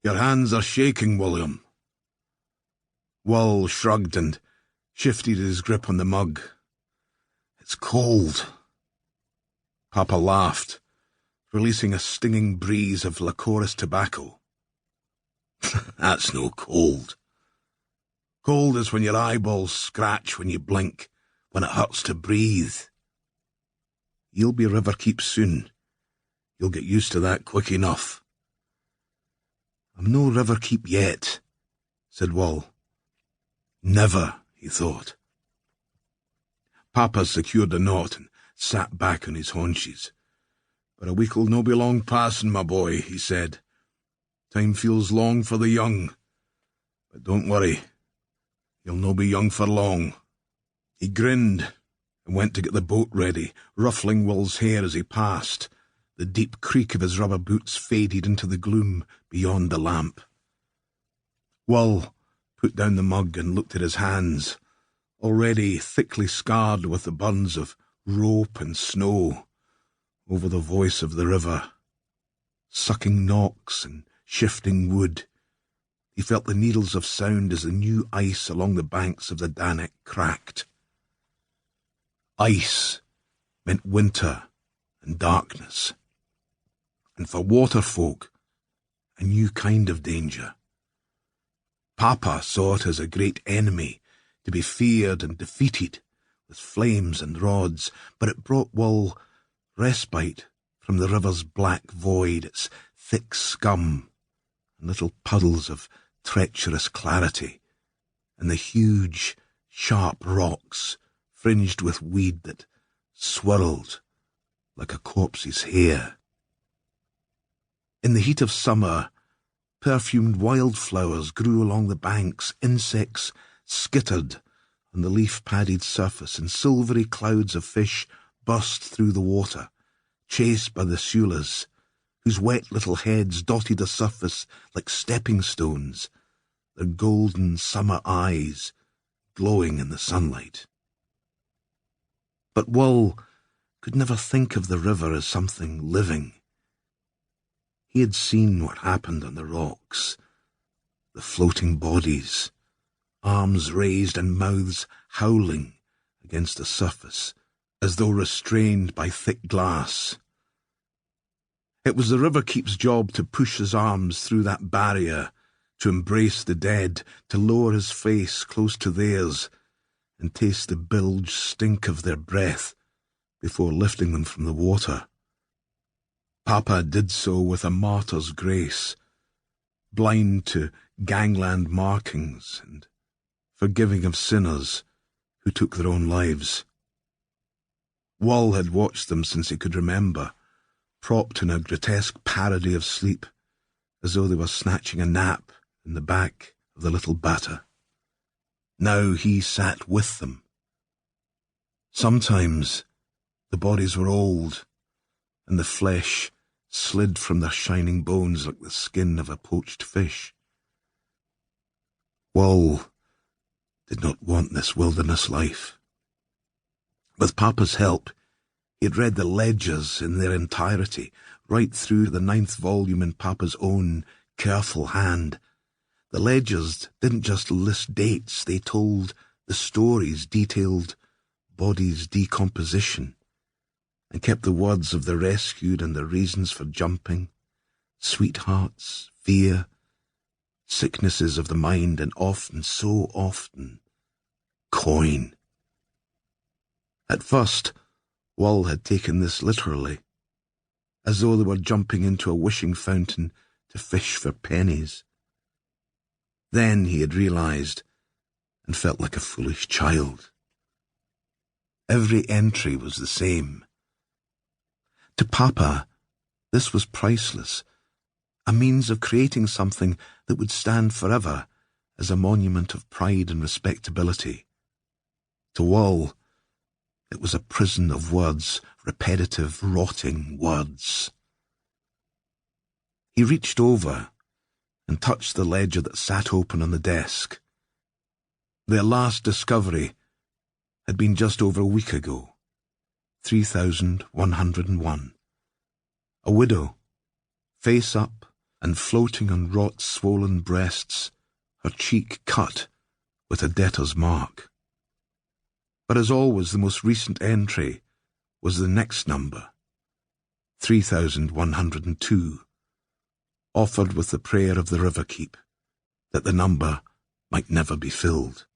Your hands are shaking, Wulliam. Wull shrugged and shifted his grip on the mug. It's cold. Pappa laughed, releasing a stinging breeze of licorice tobacco. That's no cold. Cold is when your eyeballs scratch when you blink, when it hurts to breathe. You'll be Riverkeep soon. You'll get used to that quick enough. I'm no Riverkeep yet, said Wull. Never, he thought. Pappa secured the knot and sat back on his haunches. But a week'll no be long passing, my boy, he said. Time feels long for the young. But don't worry, you'll no be young for long. He grinned and went to get the boat ready, ruffling Wull's hair as he passed. The deep creak of his rubber boots faded into the gloom beyond the lamp. Wull put down the mug and looked at his hands, already thickly scarred with the burns of rope and snow, over the voice of the river, sucking knocks and shifting wood. He felt the needles of sound as the new ice along the banks of the Dannock cracked. Ice meant winter and darkness, and for waterfolk, a new kind of danger. Pappa saw it as a great enemy, to be feared and defeated, with flames and rods, but it brought Wull respite from the river's black void, its thick scum, and little puddles of treacherous clarity, and the huge, sharp rocks fringed with weed that swirled like a corpse's hair. In the heat of summer, perfumed wildflowers grew along the banks, insects skittered on the leaf-padded surface, and silvery clouds of fish burst through the water, chased by the sewlas, whose wet little heads dotted the surface like stepping stones, their golden summer eyes glowing in the sunlight. But Wull could never think of the river as something living. He had seen what happened on the rocks, the floating bodies, arms raised and mouths howling against the surface, as though restrained by thick glass. It was the Riverkeep's job to push his arms through that barrier, to embrace the dead, to lower his face close to theirs, and taste the bilge stink of their breath before lifting them from the water. Pappa did so with a martyr's grace, blind to gangland markings and forgiving of sinners who took their own lives. Wull had watched them since he could remember, propped in a grotesque parody of sleep, as though they were snatching a nap in the back of the little batter. Now he sat with them. Sometimes the bodies were old, and the flesh slid from their shining bones like the skin of a poached fish. Wull did not want this wilderness life. With Pappa's help, he had read the ledgers in their entirety, right through the 9th volume in Pappa's own careful hand. The ledgers didn't just list dates, they told the stories, detailed bodies' decomposition, and kept the words of the rescued and the reasons for jumping, sweethearts, fear, sicknesses of the mind, and often, so often, coin. At first, Wull had taken this literally, as though they were jumping into a wishing fountain to fish for pennies. Then he had realized, and felt like a foolish child. Every entry was the same. To Pappa, this was priceless, a means of creating something that would stand forever as a monument of pride and respectability. To Wull, it was a prison of words, repetitive, rotting words. He reached over and touched the ledger that sat open on the desk. Their last discovery had been just over a week ago, 3,101. A widow, face up, and floating on rot swollen breasts, her cheek cut with a debtor's mark. But as always, the most recent entry was the next number, 3102, offered with the prayer of the Riverkeep, that the number might never be filled.